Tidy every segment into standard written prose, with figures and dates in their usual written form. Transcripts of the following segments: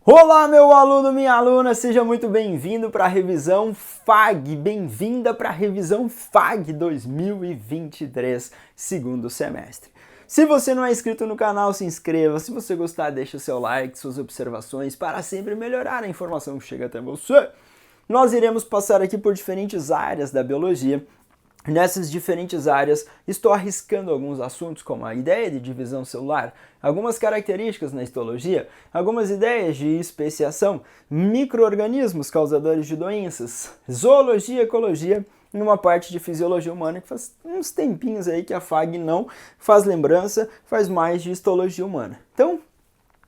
Olá, meu aluno, minha aluna, seja muito bem-vindo para a revisão FAG, bem-vinda para a revisão FAG 2023, segundo semestre. Se você não é inscrito no canal, se inscreva, se você gostar, deixa o seu like, suas observações, para sempre melhorar a informação que chega até você. Nós iremos passar aqui por diferentes áreas da biologia. Nessas diferentes áreas, estou arriscando alguns assuntos como a ideia de divisão celular, algumas características na histologia, algumas ideias de especiação, micro-organismos causadores de doenças, zoologia e ecologia, e uma parte de fisiologia humana que faz uns tempinhos aí que a FAG não faz lembrança, faz mais de histologia humana. Então,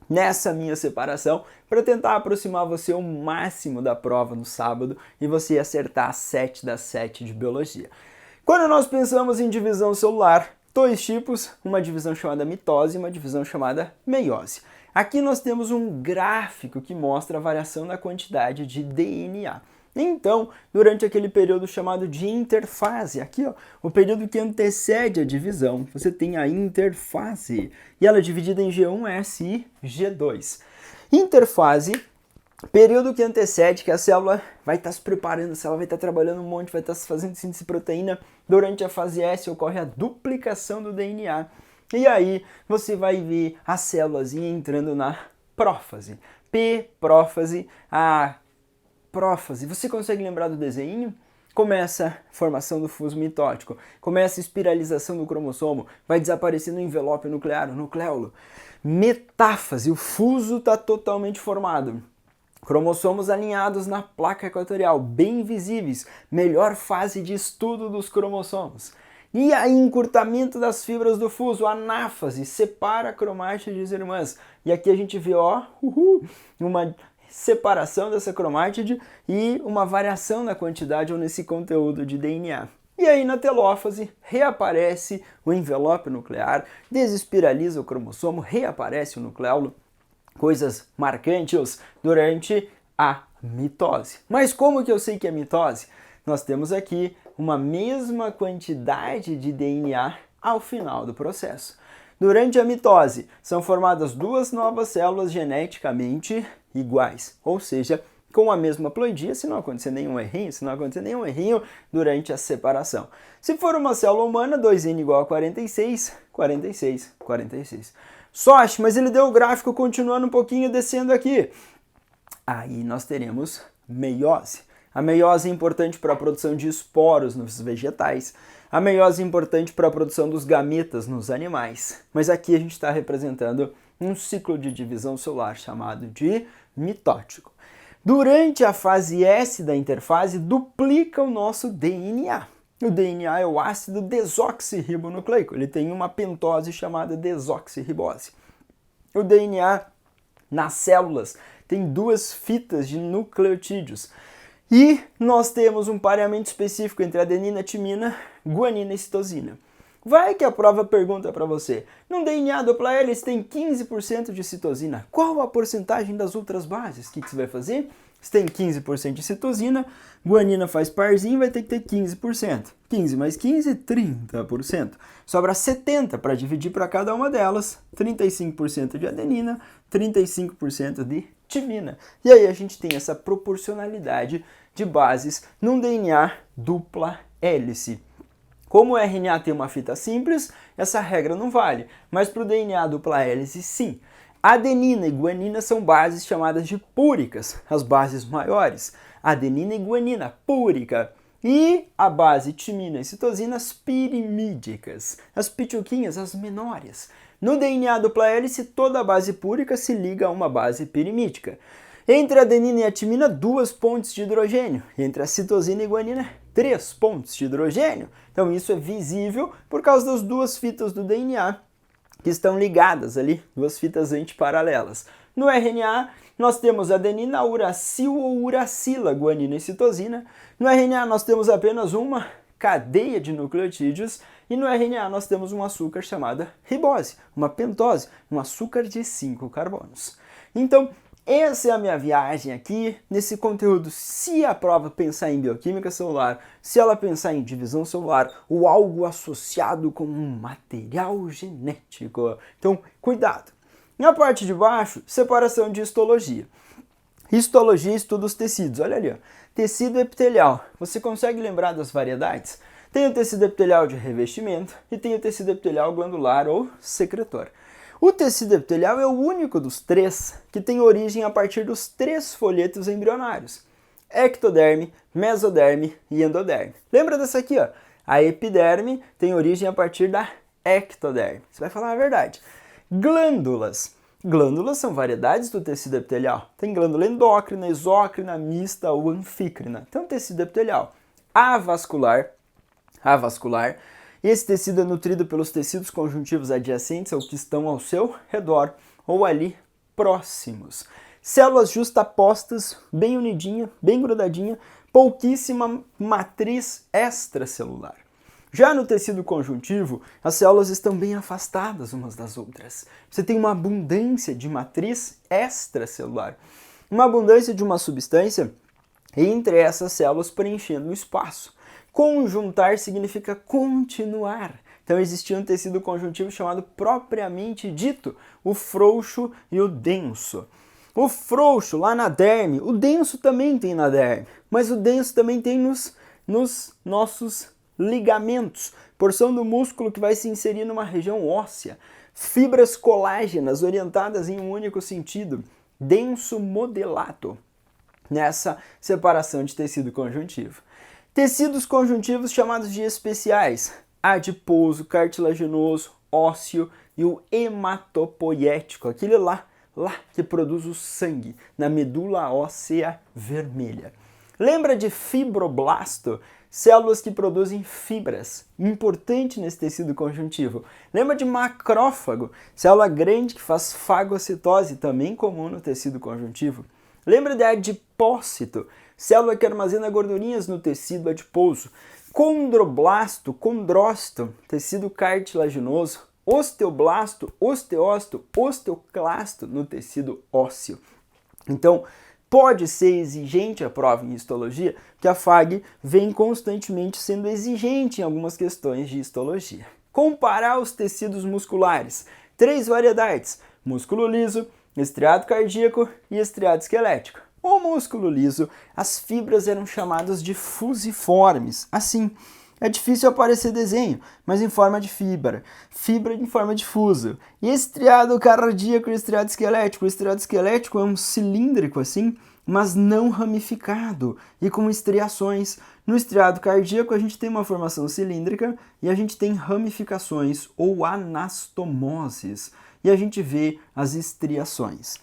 nessa minha separação, para tentar aproximar você o máximo da prova no sábado e você acertar 7 das 7 de biologia. Quando nós pensamos em divisão celular, dois tipos, uma divisão chamada mitose e uma divisão chamada meiose. Aqui nós temos um gráfico que mostra a variação na quantidade de DNA. Então, durante aquele período chamado de interfase, aqui ó, o período que antecede a divisão, você tem a interfase, e ela é dividida em G1, S e G2. Interfase, período que antecede, que a célula vai estar se preparando, a célula vai estar trabalhando um monte, vai estar fazendo síntese de proteína. Durante a fase S ocorre a duplicação do DNA. E aí você vai ver a células entrando na prófase. Prófase, a prófase. Você consegue lembrar do desenho? Começa a formação do fuso mitótico, começa a espiralização do cromossomo, vai desaparecer no envelope nuclear, o nucleolo. Metáfase, o fuso está totalmente formado. Cromossomos alinhados na placa equatorial, bem visíveis, melhor fase de estudo dos cromossomos. E aí, encurtamento das fibras do fuso, anáfase, separa a cromátides irmãs. E aqui a gente vê, ó, uma separação dessa cromátide e uma variação na quantidade ou nesse conteúdo de DNA. E aí, na telófase, reaparece o envelope nuclear, desespiraliza o cromossomo, reaparece o nucleolo. Coisas marcantes durante a mitose. Mas como que eu sei que é mitose? Nós temos aqui uma mesma quantidade de DNA ao final do processo. Durante a mitose, são formadas duas novas células geneticamente iguais, ou seja, com a mesma ploidia, se não acontecer nenhum errinho durante a separação. Se for uma célula humana, 2N igual a 46, 46, 46. Sorte, mas ele deu o gráfico continuando um pouquinho descendo aqui. Aí nós teremos meiose. A meiose é importante para a produção de esporos nos vegetais. A meiose é importante para a produção dos gametas nos animais. Mas aqui a gente está representando um ciclo de divisão celular chamado de mitótico. Durante a fase S da interfase, duplica o nosso DNA. O DNA é o ácido desoxirribonucleico, ele tem uma pentose chamada desoxirribose. O DNA nas células tem duas fitas de nucleotídeos. E nós temos um pareamento específico entre adenina, timina, guanina e citosina. Vai que a prova pergunta para você, no DNA dupla hélice tem 15% de citosina, qual a porcentagem das outras bases? O que você vai fazer? Se tem 15% de citosina, guanina faz parzinho, vai ter que ter 15%. 15 mais 15, 30%. Sobra 70% para dividir para cada uma delas. 35% de adenina, 35% de timina. E aí a gente tem essa proporcionalidade de bases num DNA dupla hélice. Como o RNA tem uma fita simples, essa regra não vale. Mas para o DNA dupla hélice, sim. Adenina e guanina são bases chamadas de púricas, as bases maiores. Adenina e guanina, púrica. E a base timina e citosina, as pirimídicas. As pituquinhas, as menores. No DNA dupla hélice, toda a base púrica se liga a uma base pirimídica. Entre a adenina e a timina, 2 pontes de hidrogênio. Entre a citosina e guanina, 3 pontos de hidrogênio. Então isso é visível por causa das duas fitas do DNA que estão ligadas ali, duas fitas antiparalelas. No RNA, nós temos adenina, uracil ou uracila, guanina e citosina. No RNA, nós temos apenas uma cadeia de nucleotídeos. E no RNA, nós temos um açúcar chamado ribose, uma pentose, um açúcar de 5 carbonos. Então, essa é a minha viagem aqui nesse conteúdo. Se a prova pensar em bioquímica celular, se ela pensar em divisão celular ou algo associado com um material genético. Então, cuidado. Na parte de baixo, separação de histologia. Histologia estuda os tecidos, olha ali, ó. Tecido epitelial, você consegue lembrar das variedades? Tem o tecido epitelial de revestimento e tem o tecido epitelial glandular ou secretor. O tecido epitelial é o único dos três que tem origem a partir dos 3 folhetos embrionários: ectoderme, mesoderme e endoderme. Lembra dessa aqui, ó? A epiderme tem origem a partir da ectoderme. Você vai falar a verdade. Glândulas. Glândulas são variedades do tecido epitelial. Tem glândula endócrina, exócrina, mista ou anfícrina. Então, tecido epitelial avascular. Esse tecido é nutrido pelos tecidos conjuntivos adjacentes ou que estão ao seu redor ou ali próximos. Células justapostas, bem unidinha, bem grudadinha, pouquíssima matriz extracelular. Já no tecido conjuntivo, as células estão bem afastadas umas das outras. Você tem uma abundância de matriz extracelular, uma abundância de uma substância entre essas células preenchendo o espaço. Conjuntar significa continuar. Então existia um tecido conjuntivo chamado propriamente dito, o frouxo e o denso. O frouxo lá na derme, o denso também tem na derme, mas o denso também tem nos nossos ligamentos, porção do músculo que vai se inserir numa região óssea, fibras colágenas orientadas em um único sentido, denso modelado, nessa separação de tecido conjuntivo. Tecidos conjuntivos chamados de especiais: adiposo, cartilaginoso, ósseo e o hematopoético, aquele lá que produz o sangue, na medula óssea vermelha. Lembra de fibroblasto? Células que produzem fibras, importante nesse tecido conjuntivo. Lembra de macrófago? Célula grande que faz fagocitose, também comum no tecido conjuntivo. Lembra de adipócito? Célula que armazena gordurinhas no tecido adiposo. Condroblasto, condrócito, tecido cartilaginoso. Osteoblasto, osteócito, osteoclasto no tecido ósseo. Então, pode ser exigente a prova em histologia, porque a FAG vem constantemente sendo exigente em algumas questões de histologia. Comparar os tecidos musculares. 3 variedades: músculo liso, estriado cardíaco e estriado esquelético. O músculo liso, as fibras eram chamadas de fusiformes. Assim, é difícil aparecer desenho, mas em forma de fibra em forma de fuso. E estriado cardíaco e estriado esquelético. O estriado esquelético é um cilíndrico assim, mas não ramificado e com estriações. No estriado cardíaco a gente tem uma formação cilíndrica e a gente tem ramificações ou anastomoses. E a gente vê as estriações.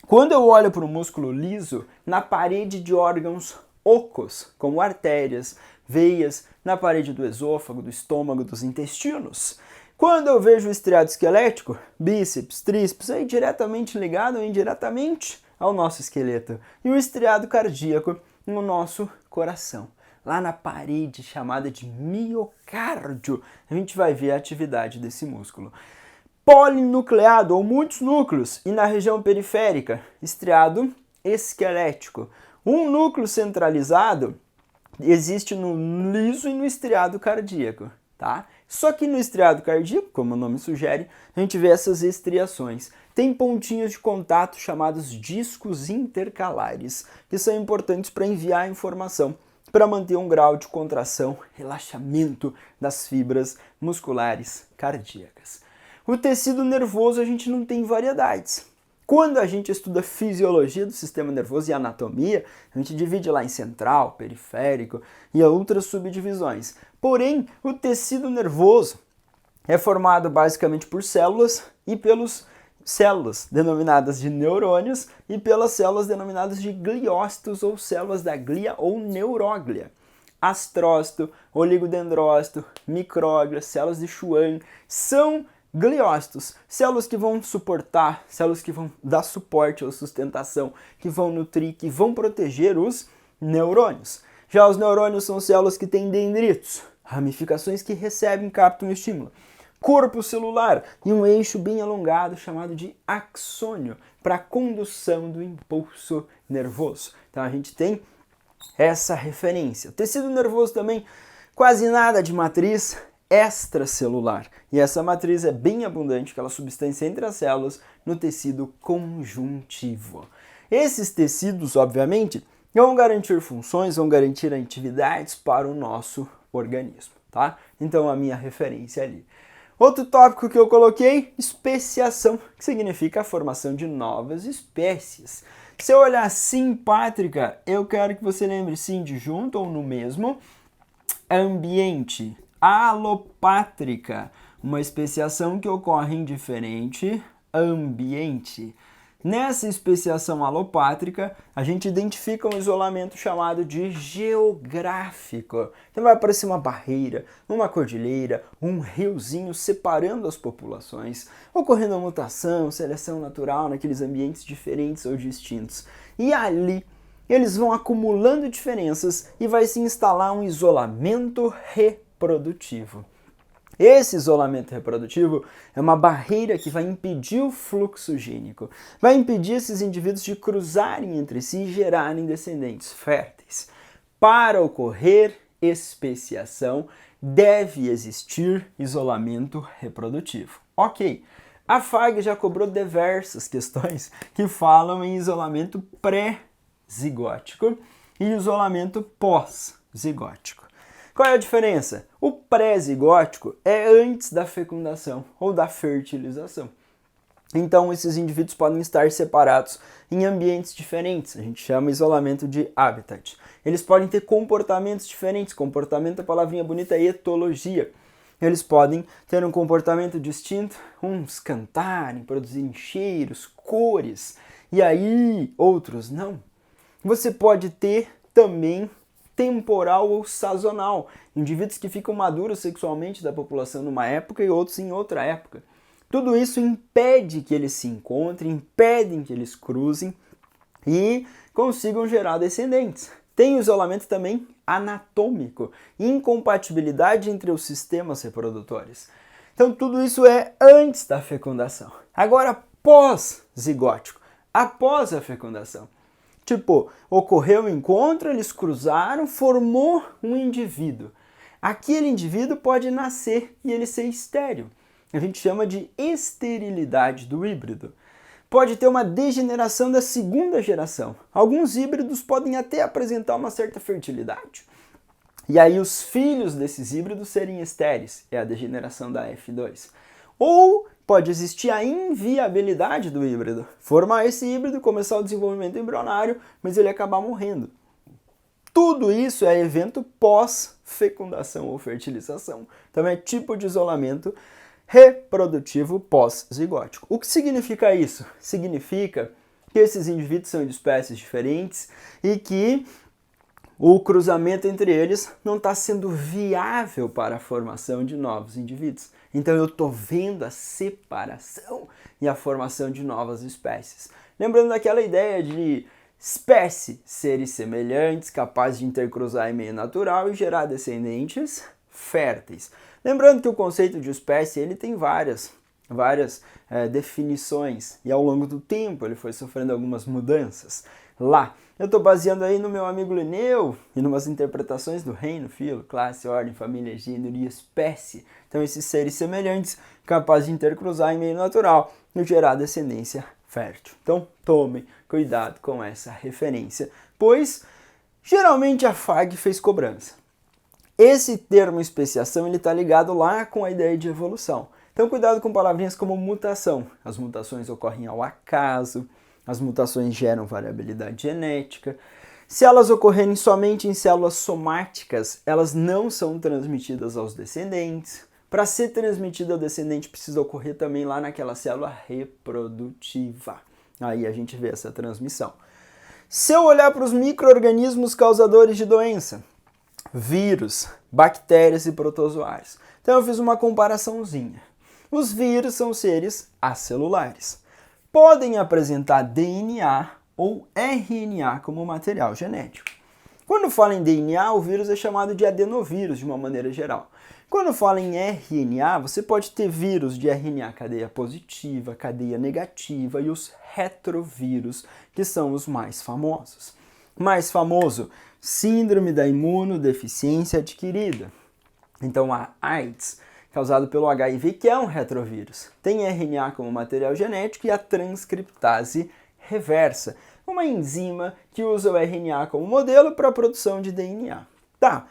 Quando eu olho para o músculo liso, na parede de órgãos ocos, como artérias, veias, na parede do esôfago, do estômago, dos intestinos. Quando eu vejo o estriado esquelético, bíceps, tríceps, aí diretamente ligado ou indiretamente ao nosso esqueleto. E o estriado cardíaco no nosso coração. Lá na parede chamada de miocárdio, a gente vai ver a atividade desse músculo. Polinucleado ou muitos núcleos, e na região periférica, estriado esquelético. Um núcleo centralizado existe no liso e no estriado cardíaco, tá? Só que no estriado cardíaco, como o nome sugere, a gente vê essas estriações. Tem pontinhos de contato chamados discos intercalares, que são importantes para enviar a informação, para manter um grau de contração, relaxamento das fibras musculares cardíacas. O tecido nervoso a gente não tem variedades. Quando a gente estuda fisiologia do sistema nervoso e anatomia, a gente divide lá em central, periférico e outras subdivisões. Porém, o tecido nervoso é formado basicamente por células e pelas células denominadas de neurônios e pelas células denominadas de gliócitos ou células da glia ou neuróglia. Astrócito, oligodendrócito, micróglia, células de Schwann são gliócitos, células que vão suportar, células que vão dar suporte ou sustentação, que vão nutrir, que vão proteger os neurônios. Já os neurônios são células que têm dendritos, ramificações que recebem e captam o estímulo. Corpo celular e um eixo bem alongado chamado de axônio para a condução do impulso nervoso. Então a gente tem essa referência. O tecido nervoso também, quase nada de matriz extracelular. E essa matriz é bem abundante, aquela substância entre as células, no tecido conjuntivo. Esses tecidos, obviamente, vão garantir funções, vão garantir atividades para o nosso organismo, tá? Então a minha referência ali. Outro tópico que eu coloquei, especiação, que significa a formação de novas espécies. Se eu olhar simpátrica, eu quero que você lembre sim de junto ou no mesmo. Ambiente, alopátrica, uma especiação que ocorre em diferente ambiente. Nessa especiação alopátrica, a gente identifica um isolamento chamado de geográfico. Então vai aparecer uma barreira, uma cordilheira, um riozinho separando as populações, ocorrendo a mutação, seleção natural naqueles ambientes diferentes ou distintos. E ali eles vão acumulando diferenças e vai se instalar um isolamento reprodutivo. Esse isolamento reprodutivo é uma barreira que vai impedir o fluxo gênico, vai impedir esses indivíduos de cruzarem entre si e gerarem descendentes férteis. Para ocorrer especiação, deve existir isolamento reprodutivo. Ok, a FAG já cobrou diversas questões que falam em isolamento pré-zigótico e isolamento pós-zigótico. Qual é a diferença? O pré-zigótico é antes da fecundação ou da fertilização. Então, esses indivíduos podem estar separados em ambientes diferentes. A gente chama isolamento de habitat. Eles podem ter comportamentos diferentes. Comportamento, a palavrinha bonita é etologia. Eles podem ter um comportamento distinto, uns cantarem, produzirem cheiros, cores, e aí outros não. Você pode ter também temporal ou sazonal, indivíduos que ficam maduros sexualmente da população numa época e outros em outra época. Tudo isso impede que eles se encontrem, impedem que eles cruzem e consigam gerar descendentes. Tem o isolamento também anatômico, incompatibilidade entre os sistemas reprodutores. Então tudo isso é antes da fecundação. Agora pós-zigótico, após a fecundação. Tipo, ocorreu o encontro, eles cruzaram, formou um indivíduo. Aquele indivíduo pode nascer e ele ser estéril. A gente chama de esterilidade do híbrido. Pode ter uma degeneração da segunda geração. Alguns híbridos podem até apresentar uma certa fertilidade. E aí os filhos desses híbridos serem estéreis, é a degeneração da F2. Ou pode existir a inviabilidade do híbrido. Formar esse híbrido, começar o desenvolvimento embrionário, mas ele acabar morrendo. Tudo isso é evento pós-fecundação ou fertilização. Então é tipo de isolamento reprodutivo pós-zigótico. O que significa isso? Significa que esses indivíduos são de espécies diferentes e que o cruzamento entre eles não está sendo viável para a formação de novos indivíduos. Então eu estou vendo a separação e a formação de novas espécies. Lembrando daquela ideia de espécie, seres semelhantes, capazes de intercruzar em meio natural e gerar descendentes férteis. Lembrando que o conceito de espécie ele tem várias definições e ao longo do tempo ele foi sofrendo algumas mudanças. Lá, eu estou baseando aí no meu amigo Linneu e numas interpretações do reino, filo, classe, ordem, família, gênero e espécie. Então esses seres semelhantes capazes de intercruzar em meio natural e gerar descendência fértil. Então tomem cuidado com essa referência, pois geralmente a FAG fez cobrança. Esse termo especiação ele está ligado lá com a ideia de evolução. Então cuidado com palavrinhas como mutação. As mutações ocorrem ao acaso, as mutações geram variabilidade genética. Se elas ocorrerem somente em células somáticas, elas não são transmitidas aos descendentes. Para ser transmitida ao descendente precisa ocorrer também lá naquela célula reprodutiva. Aí a gente vê essa transmissão. Se eu olhar para os micro-organismos causadores de doença, vírus, bactérias e protozoários. Então eu fiz uma comparaçãozinha. Os vírus são seres acelulares. Podem apresentar DNA ou RNA como material genético. Quando fala em DNA, o vírus é chamado de adenovírus de uma maneira geral. Quando fala em RNA, você pode ter vírus de RNA cadeia positiva, cadeia negativa e os retrovírus, que são os mais famosos. Mais famoso, síndrome da imunodeficiência adquirida. Então a AIDS, causado pelo HIV, que é um retrovírus. Tem RNA como material genético e a transcriptase reversa. uma enzima que usa o RNA como modelo para a produção de DNA. Tá,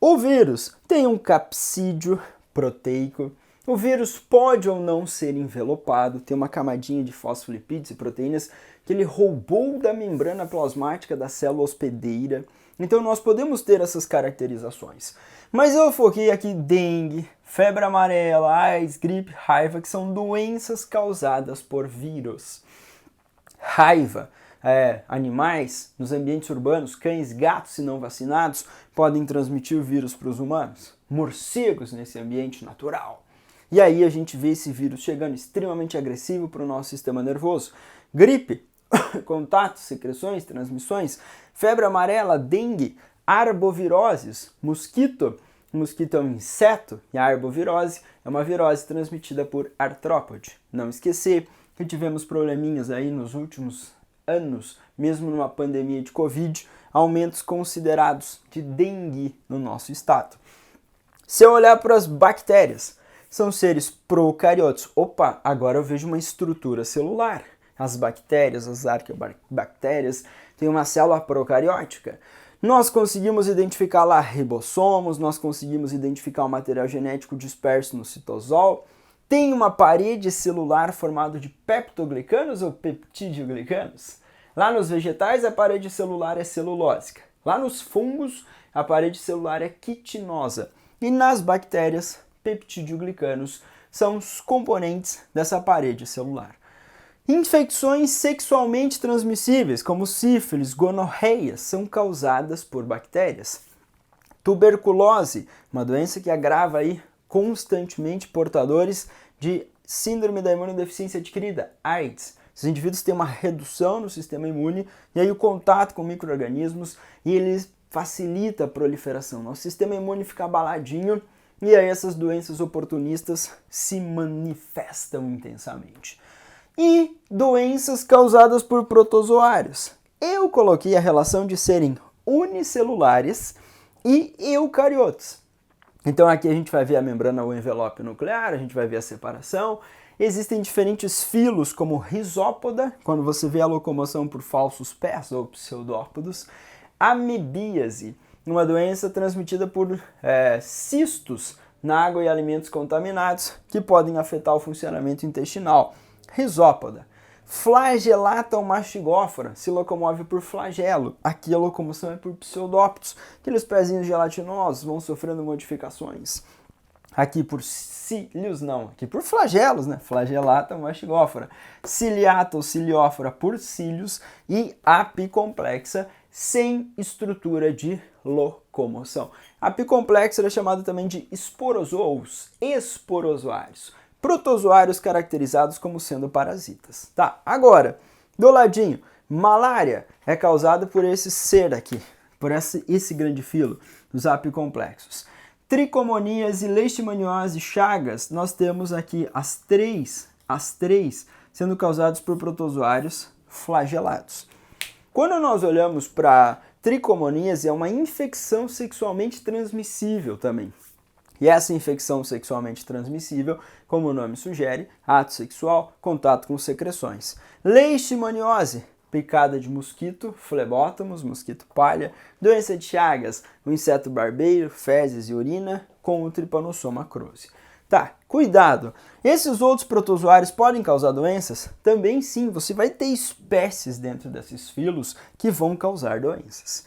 o vírus tem um capsídeo proteico. O vírus pode ou não ser envelopado, tem uma camadinha de fosfolipídios e proteínas que ele roubou da membrana plasmática da célula hospedeira. Então nós podemos ter essas caracterizações. Mas eu foquei aqui dengue, febre amarela, AIDS, gripe, raiva, que são doenças causadas por vírus. Raiva. Animais nos ambientes urbanos, cães, gatos, se não vacinados, podem transmitir o vírus para os humanos. Morcegos nesse ambiente natural. E aí a gente vê esse vírus chegando extremamente agressivo para o nosso sistema nervoso. Gripe, contatos, secreções, transmissões, febre amarela, dengue, arboviroses, mosquito. O mosquito é um inseto e a arbovirose é uma virose transmitida por artrópode. Não esquecer que tivemos probleminhas aí nos últimos anos, mesmo numa pandemia de Covid, aumentos considerados de dengue no nosso estado. Se eu olhar para as bactérias, são seres procariotos. Opa, agora eu vejo uma estrutura celular. As bactérias, as arqueobactérias, têm uma célula procariótica. Nós conseguimos identificar lá ribossomos, nós conseguimos identificar o material genético disperso no citosol. Tem uma parede celular formada de peptoglicanos ou peptidoglicanos. Lá nos vegetais, a parede celular é celulósica. Lá nos fungos, a parede celular é quitinosa. E nas bactérias, peptidoglicanos são os componentes dessa parede celular. Infecções sexualmente transmissíveis, como sífilis, gonorreia, são causadas por bactérias. Tuberculose, uma doença que agrava aí constantemente portadores de síndrome da imunodeficiência adquirida, AIDS. Os indivíduos têm uma redução no sistema imune e aí o contato com micro-organismos e ele facilita a proliferação. Nosso sistema imune fica abaladinho e aí essas doenças oportunistas se manifestam intensamente. E doenças causadas por protozoários. Eu coloquei a relação de serem unicelulares e eucariotos. Então aqui a gente vai ver a membrana ou envelope nuclear, a gente vai ver a separação. Existem diferentes filos, como risópoda, quando você vê a locomoção por falsos pés ou pseudópodos. Amebíase, uma doença transmitida por cistos na água e alimentos contaminados que podem afetar o funcionamento intestinal. Risópoda. Flagellata ou mastigófora se locomove por flagelo. Aqui a locomoção é por pseudópodos. Aqueles pezinhos gelatinosos vão sofrendo modificações. Aqui por cílios, não. Aqui por flagelos, né? Flagellata ou mastigófora. Ciliata ou ciliófora por cílios e apicomplexa sem estrutura de locomoção. Apicomplexa é chamada também de esporozoos, esporozoários. Protozoários caracterizados como sendo parasitas. Tá, agora, do ladinho, malária é causada por esse ser aqui, por esse grande filo, os apicomplexos. Tricomoníase, leishmaniose, chagas, nós temos aqui as três sendo causadas por protozoários flagelados. Quando nós olhamos para tricomoníase, é uma infecção sexualmente transmissível também. E essa infecção sexualmente transmissível, como o nome sugere, ato sexual, contato com secreções. Leishmaniose, picada de mosquito, flebótomos, mosquito palha, doença de Chagas, o inseto barbeiro, fezes e urina, com o Trypanosoma cruzi. Tá, cuidado! Esses outros protozoários podem causar doenças? Também sim, você vai ter espécies dentro desses filos que vão causar doenças.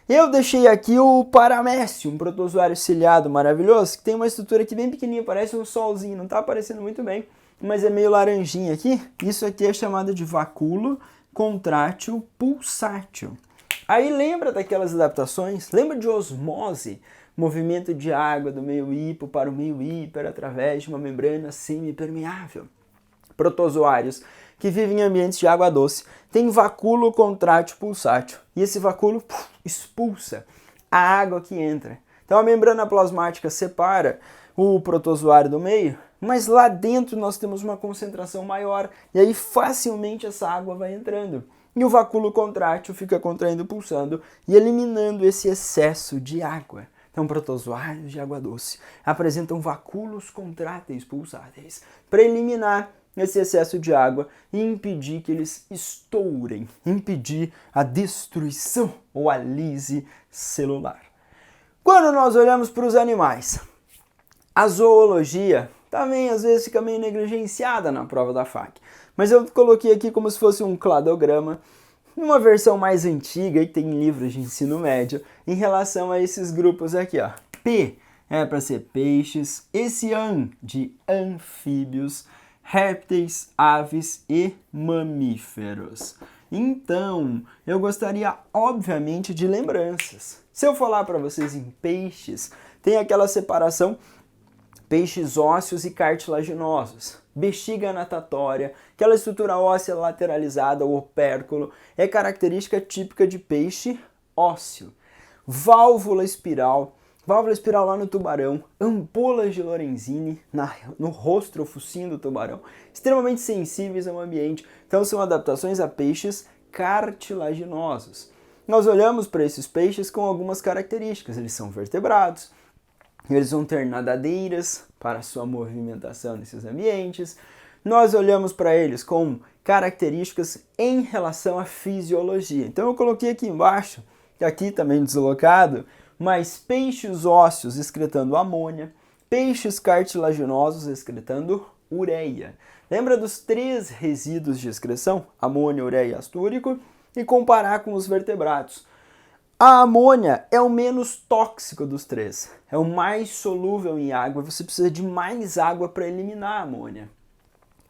Eu deixei aqui o Paramécio, um protozoário ciliado maravilhoso, que tem uma estrutura aqui bem pequenininha, parece um solzinho, não está aparecendo muito bem, mas é meio laranjinha aqui. Isso aqui é chamado de vacúolo contrátil pulsátil. Aí lembra daquelas adaptações? Lembra de osmose? Movimento de água do meio hipo para o meio hiper através de uma membrana semipermeável. Protozoários que vivem em ambientes de água doce têm vacúolo contrátil pulsátil. E esse vacúolo expulsa a água que entra. Então a membrana plasmática separa o protozoário do meio, mas lá dentro nós temos uma concentração maior e aí facilmente essa água vai entrando. E o vacúolo contrátil fica contraindo, pulsando e eliminando esse excesso de água. Então, protozoários de água doce apresentam vacúolos contráteis pulsáteis para eliminar esse excesso de água e impedir que eles estourem, impedir a destruição ou a lise celular. Quando nós olhamos para os animais, a zoologia também às vezes fica meio negligenciada na prova da FAQ, mas eu coloquei aqui como se fosse um cladograma, numa versão mais antiga e tem livros de ensino médio em relação a esses grupos aqui, ó. P é para ser peixes, esse an de anfíbios, répteis, aves e mamíferos. Então, eu gostaria obviamente de lembranças. Se eu falar para vocês em peixes, tem aquela separação peixes ósseos e cartilaginosos. Bexiga natatória, aquela estrutura óssea lateralizada, o opérculo, é característica típica de peixe ósseo. Válvula espiral lá no tubarão, ampolas de Lorenzini no rosto ou focinho do tubarão, extremamente sensíveis ao ambiente, então são adaptações a peixes cartilaginosos. Nós olhamos para esses peixes com algumas características, eles são vertebrados, eles vão ter nadadeiras para sua movimentação nesses ambientes. Nós olhamos para eles com características em relação à fisiologia. Então eu coloquei aqui embaixo, aqui também deslocado, mas peixes ósseos excretando amônia, peixes cartilaginosos excretando ureia. Lembra dos 3 resíduos de excreção? Amônia, ureia e ácido úrico, e comparar com os vertebrados. A amônia é o menos tóxico dos 3, é o mais solúvel em água, você precisa de mais água para eliminar a amônia.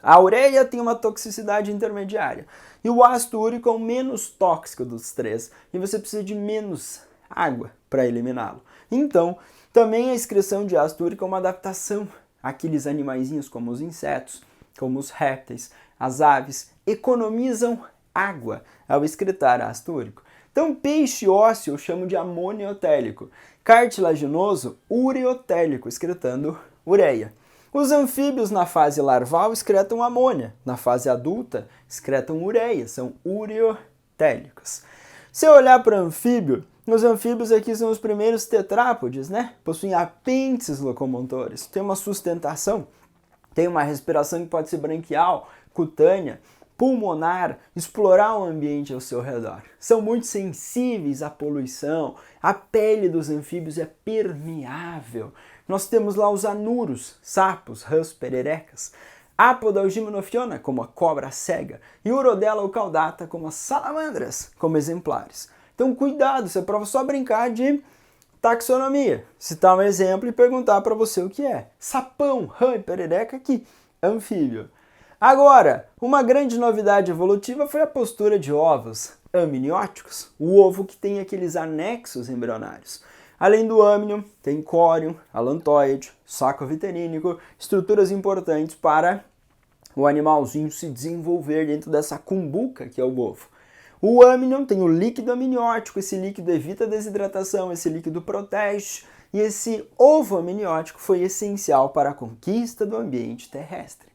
A ureia tem uma toxicidade intermediária e o ácido úrico é o menos tóxico dos 3 e você precisa de menos água para eliminá-lo. Então, também a excreção de ácido úrico é uma adaptação àqueles animaizinhos como os insetos, como os répteis, as aves, economizam água ao excretar ácido úrico. Então, peixe ósseo eu chamo de amoniotélico, cartilaginoso, ureotélico, excretando ureia. Os anfíbios na fase larval excretam amônia, na fase adulta excretam ureia, são ureotélicos. Se eu olhar para o anfíbio, os anfíbios aqui são os primeiros tetrápodes, né? Possuem apêndices locomotores, tem uma sustentação, tem uma respiração que pode ser branquial, cutânea, pulmonar, explorar o ambiente ao seu redor. São muito sensíveis à poluição, a pele dos anfíbios é permeável. Nós temos lá os anuros, sapos, rãs, pererecas, Apodalgimnophiona, como a cobra cega, e Urodela ou caudata, como as salamandras, como exemplares. Então cuidado, isso é prova só brincar de taxonomia. Citar um exemplo e perguntar para você o que é. Sapão, rã e perereca aqui, anfíbio. Agora, uma grande novidade evolutiva foi a postura de ovos amnióticos, o ovo que tem aqueles anexos embrionários. Além do amnion, tem córion, alantoide, saco viterínico, estruturas importantes para o animalzinho se desenvolver dentro dessa cumbuca que é o ovo. O amnion tem o líquido amniótico, esse líquido evita a desidratação, esse líquido protege, e esse ovo amniótico foi essencial para a conquista do ambiente terrestre.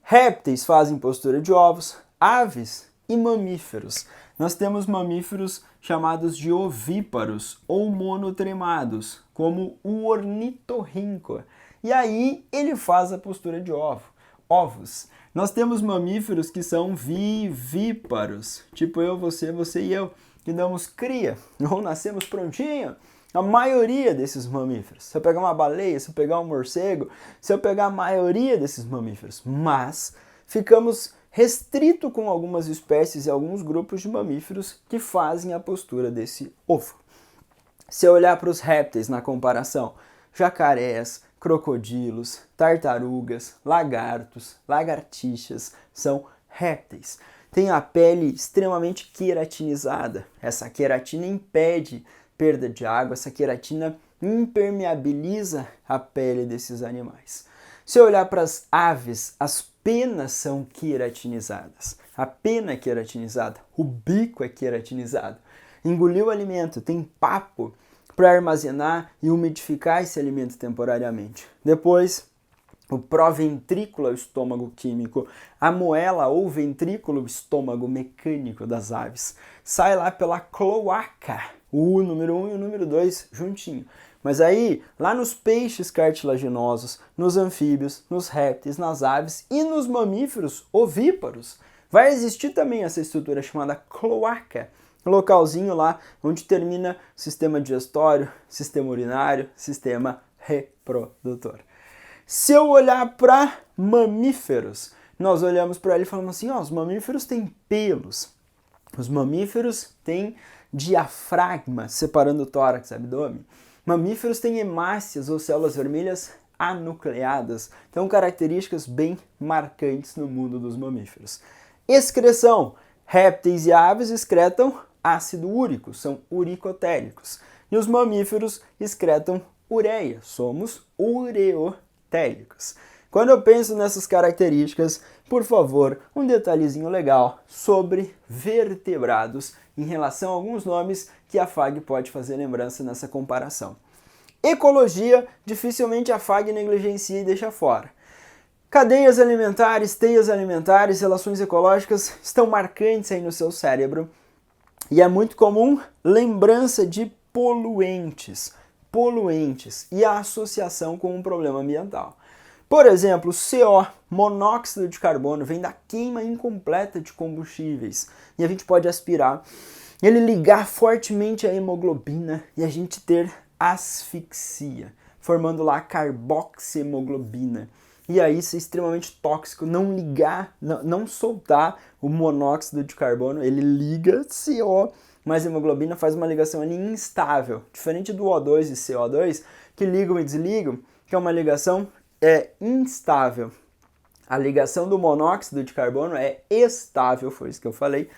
Répteis fazem postura de ovos, aves e mamíferos. Nós temos mamíferos chamados de ovíparos ou monotremados, como o ornitorrinco. E aí ele faz a postura de ovos. Nós temos mamíferos que são vivíparos, tipo eu, você e eu, que damos cria, ou nascemos prontinho. A maioria desses mamíferos, se eu pegar uma baleia, se eu pegar um morcego, se eu pegar a maioria desses mamíferos, mas ficamos restrito com algumas espécies e alguns grupos de mamíferos que fazem a postura desse ovo. Se eu olhar para os répteis na comparação, jacarés, crocodilos, tartarugas, lagartos, lagartixas são répteis. Tem a pele extremamente queratinizada. Essa queratina impede perda de água, essa queratina impermeabiliza a pele desses animais. Se eu olhar para as aves, as penas são queratinizadas. A pena é queratinizada, o bico é queratinizado. Engoliu o alimento, tem papo para armazenar e umidificar esse alimento temporariamente. Depois, o proventrículo é o estômago químico, a moela ou ventrículo, o estômago mecânico das aves. Sai lá pela cloaca, o número 1 e o número 2 juntinho. Mas aí, lá nos peixes cartilaginosos, nos anfíbios, nos répteis, nas aves e nos mamíferos ovíparos, vai existir também essa estrutura chamada cloaca, localzinho lá onde termina o sistema digestório, sistema urinário, sistema reprodutor. Se eu olhar para mamíferos, nós olhamos para ele e falamos assim, os mamíferos têm pelos, os mamíferos têm diafragma separando o tórax e abdômen, mamíferos têm hemácias ou células vermelhas anucleadas, então características bem marcantes no mundo dos mamíferos. Excreção, répteis e aves excretam ácido úrico, são uricotélicos, e os mamíferos excretam ureia, somos ureotélicos. Quando eu penso nessas características, por favor, um detalhezinho legal sobre vertebrados em relação a alguns nomes que a FAG pode fazer lembrança nessa comparação. Ecologia, dificilmente a FAG negligencia e deixa fora. Cadeias alimentares, teias alimentares, relações ecológicas estão marcantes aí no seu cérebro e é muito comum lembrança de poluentes e a associação com um problema ambiental. Por exemplo, CO, monóxido de carbono, vem da queima incompleta de combustíveis e a gente pode aspirar, ele ligar fortemente a hemoglobina e a gente ter asfixia, formando lá carboxiemoglobina. E aí isso é extremamente tóxico, não ligar, não soltar o monóxido de carbono, ele liga CO, mas a hemoglobina faz uma ligação ali instável, diferente do O2 e CO2, que ligam e desligam, que é uma ligação instável. A ligação do monóxido de carbono é estável, foi isso que eu falei,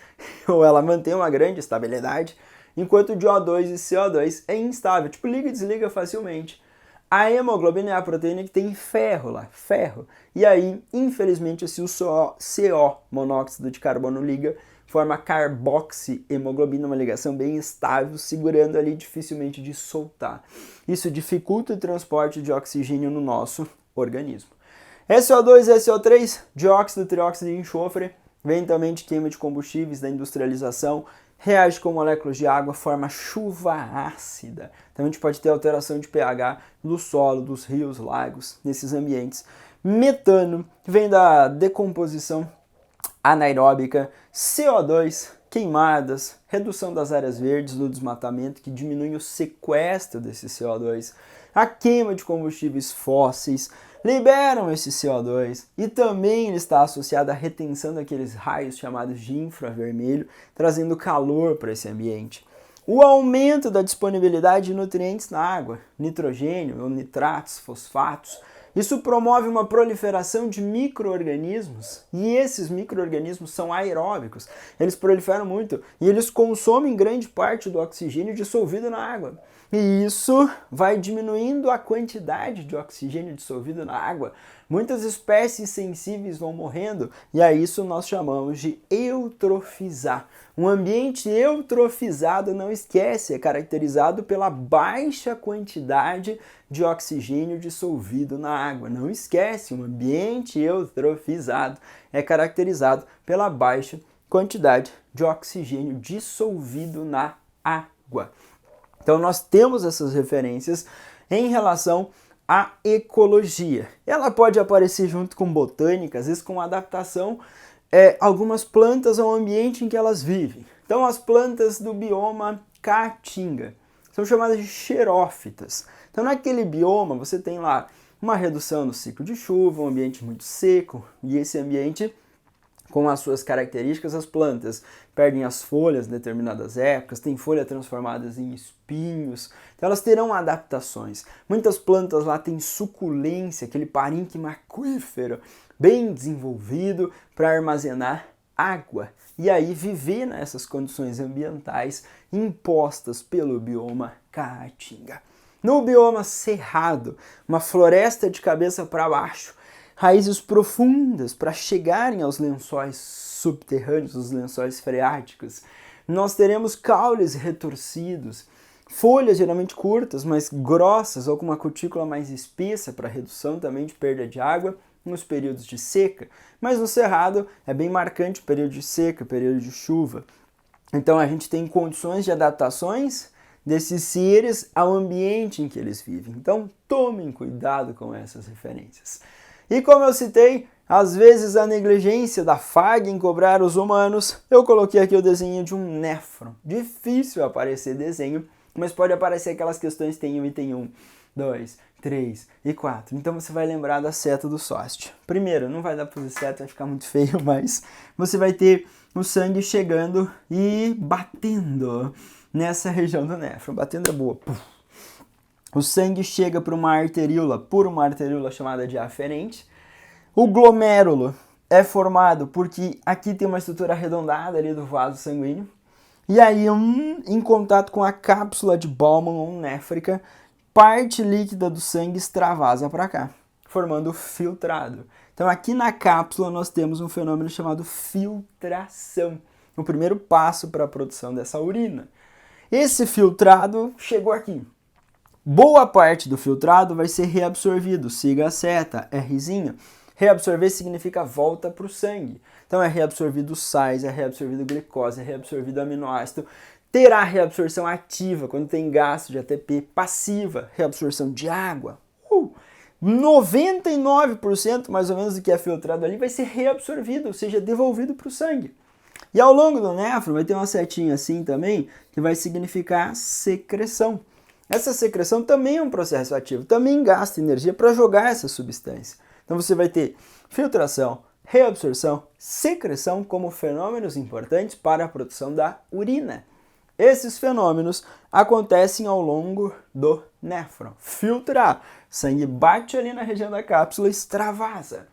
ou ela mantém uma grande estabilidade, enquanto o de O2 e CO2 é instável, tipo liga e desliga facilmente. A hemoglobina é a proteína que tem ferro lá, ferro. E aí, infelizmente, se o CO, monóxido de carbono, liga, forma carboxiemoglobina, uma ligação bem estável, segurando ali dificilmente de soltar. Isso dificulta o transporte de oxigênio no nosso organismo. SO2 e SO3, dióxido, trióxido e enxofre, vem também de queima de combustíveis, da industrialização, reage com moléculas de água, forma chuva ácida. Então a gente pode ter alteração de pH do solo, dos rios, lagos, nesses ambientes. Metano, vem da decomposição anaeróbica. CO2, queimadas, redução das áreas verdes do desmatamento, que diminui o sequestro desse CO2. A queima de combustíveis fósseis liberam esse CO2 e também ele está associado à retenção daqueles raios chamados de infravermelho, trazendo calor para esse ambiente. O aumento da disponibilidade de nutrientes na água, nitrogênio ou nitratos, fosfatos, isso promove uma proliferação de micro-organismos e esses micro-organismos são aeróbicos, eles proliferam muito e eles consomem grande parte do oxigênio dissolvido na água. E isso vai diminuindo a quantidade de oxigênio dissolvido na água. Muitas espécies sensíveis vão morrendo e a isso nós chamamos de eutrofizar. Um ambiente eutrofizado, não esquece, é caracterizado pela baixa quantidade de oxigênio dissolvido na água. Não esquece, um ambiente eutrofizado é caracterizado pela baixa quantidade de oxigênio dissolvido na água. Então nós temos essas referências em relação à ecologia. Ela pode aparecer junto com botânica, às vezes com adaptação algumas plantas ao ambiente em que elas vivem. Então as plantas do bioma caatinga são chamadas de xerófitas. Então naquele bioma você tem lá uma redução no ciclo de chuva, um ambiente muito seco, e esse ambiente, com as suas características, as plantas perdem as folhas em determinadas épocas, tem folhas transformadas em espinhos, então elas terão adaptações. Muitas plantas lá têm suculência, aquele parênquima aquífero bem desenvolvido para armazenar água e aí viver nessas condições ambientais impostas pelo bioma caatinga. No bioma cerrado, uma floresta de cabeça para baixo, raízes profundas para chegarem aos lençóis subterrâneos, os lençóis freáticos. Nós teremos caules retorcidos, folhas geralmente curtas, mas grossas ou com uma cutícula mais espessa para redução também de perda de água nos períodos de seca. Mas no cerrado é bem marcante o período de seca, o período de chuva. Então a gente tem condições de adaptações desses seres ao ambiente em que eles vivem. Então, tomem cuidado com essas referências. E como eu citei, às vezes a negligência da FAG em cobrar os humanos, eu coloquei aqui o desenho de um néfron. Difícil aparecer desenho, mas pode aparecer aquelas questões que tem um item 1, 2, 3 e 4. Então você vai lembrar da seta do sócio. Primeiro, não vai dar para fazer seta, vai ficar muito feio, mas você vai ter o sangue chegando e batendo nessa região do néfron. Batendo é boa. Puf. O sangue chega por uma arteríola chamada de aferente. O glomérulo é formado porque aqui tem uma estrutura arredondada ali do vaso sanguíneo. E aí, em contato com a cápsula de Bowman ou néfrica, parte líquida do sangue extravasa para cá, formando o filtrado. Então aqui na cápsula nós temos um fenômeno chamado filtração, o primeiro passo para a produção dessa urina. Esse filtrado chegou aqui. Boa parte do filtrado vai ser reabsorvido, siga a seta, Rzinho. Reabsorver significa volta para o sangue. Então é reabsorvido sais, é reabsorvido glicose, é reabsorvido aminoácido. Terá reabsorção ativa quando tem gasto de ATP, passiva, reabsorção de água. 99% mais ou menos do que é filtrado ali vai ser reabsorvido, ou seja, devolvido para o sangue. E ao longo do néfron vai ter uma setinha assim também, que vai significar secreção. Essa secreção também é um processo ativo, também gasta energia para jogar essa substância. Então você vai ter filtração, reabsorção, secreção como fenômenos importantes para a produção da urina. Esses fenômenos acontecem ao longo do néfron. Filtrar. Sangue bate ali na região da cápsula, extravasa.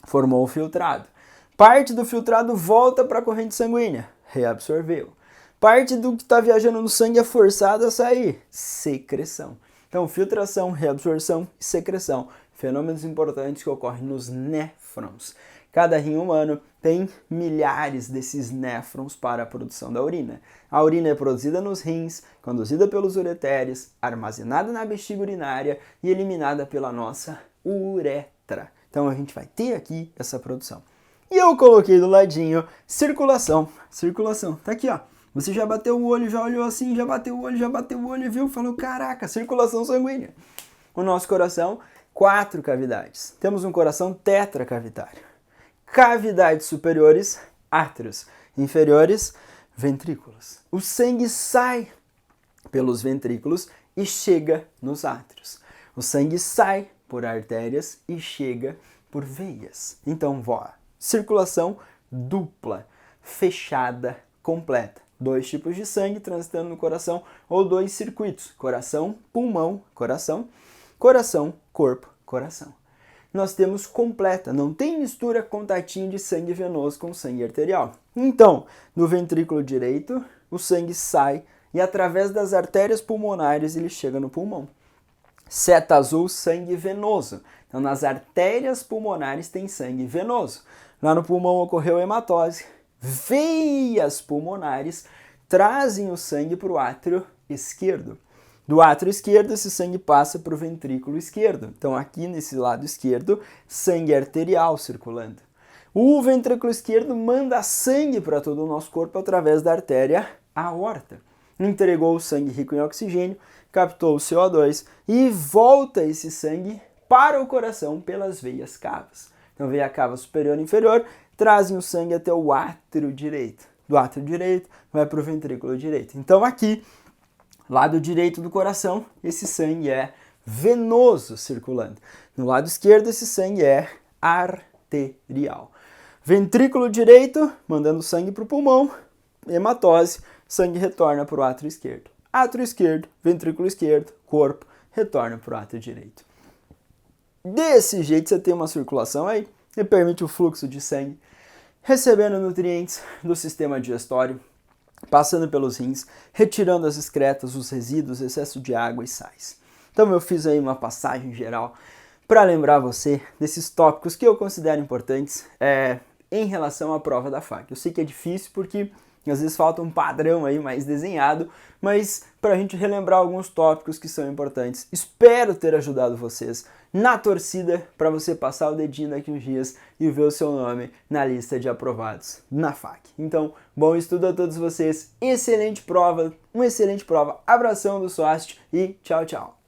Formou o filtrado. Parte do filtrado volta para a corrente sanguínea. Reabsorveu. Parte do que está viajando no sangue é forçada a sair. Secreção. Então, filtração, reabsorção e secreção. Fenômenos importantes que ocorrem nos néfrons. Cada rim humano tem milhares desses néfrons para a produção da urina. A urina é produzida nos rins, conduzida pelos ureteres, armazenada na bexiga urinária e eliminada pela nossa uretra. Então a gente vai ter aqui essa produção. E eu coloquei do ladinho circulação. Circulação, tá aqui ó. Você já bateu o olho, já olhou assim, já bateu o olho, viu? Falou, caraca, circulação sanguínea. O nosso coração, 4 cavidades. Temos um coração tetracavitário. Cavidades superiores, átrios. Inferiores, ventrículos. O sangue sai pelos ventrículos e chega nos átrios. O sangue sai por artérias e chega por veias. Então, circulação dupla, fechada, completa. 2 tipos de sangue transitando no coração ou 2 circuitos. Coração, pulmão, coração. Coração, corpo, coração. Nós temos completa, não tem mistura contatinho de sangue venoso com sangue arterial. Então, no ventrículo direito, o sangue sai e através das artérias pulmonares ele chega no pulmão. Seta azul, sangue venoso. Então, nas artérias pulmonares tem sangue venoso. Lá no pulmão ocorreu hematose. Veias pulmonares trazem o sangue para o átrio esquerdo. Do átrio esquerdo, esse sangue passa para o ventrículo esquerdo. Então, aqui nesse lado esquerdo, sangue arterial circulando. O ventrículo esquerdo manda sangue para todo o nosso corpo através da artéria aorta. Entregou o sangue rico em oxigênio, captou o CO2 e volta esse sangue para o coração pelas veias cavas. Então, veia cava superior e inferior trazem o sangue até o átrio direito. Do átrio direito, vai para o ventrículo direito. Então, aqui, lado direito do coração, esse sangue é venoso circulando. No lado esquerdo, esse sangue é arterial. Ventrículo direito, mandando sangue para o pulmão, hematose, sangue retorna para o átrio esquerdo. Átrio esquerdo, ventrículo esquerdo, corpo, retorna para o átrio direito. Desse jeito você tem uma circulação aí, que permite o fluxo de sangue, recebendo nutrientes do sistema digestório, passando pelos rins, retirando as excretas, os resíduos, excesso de água e sais. Então eu fiz aí uma passagem geral para lembrar você desses tópicos que eu considero importantes em relação à prova da FAG. Eu sei que é difícil porque às vezes falta um padrão aí mais desenhado, mas para a gente relembrar alguns tópicos que são importantes. Espero ter ajudado vocês na torcida para você passar o dedinho daqui uns dias e ver o seu nome na lista de aprovados na FAC. Então, bom estudo a todos vocês, excelente prova, uma excelente prova, abração do Swast e tchau, tchau!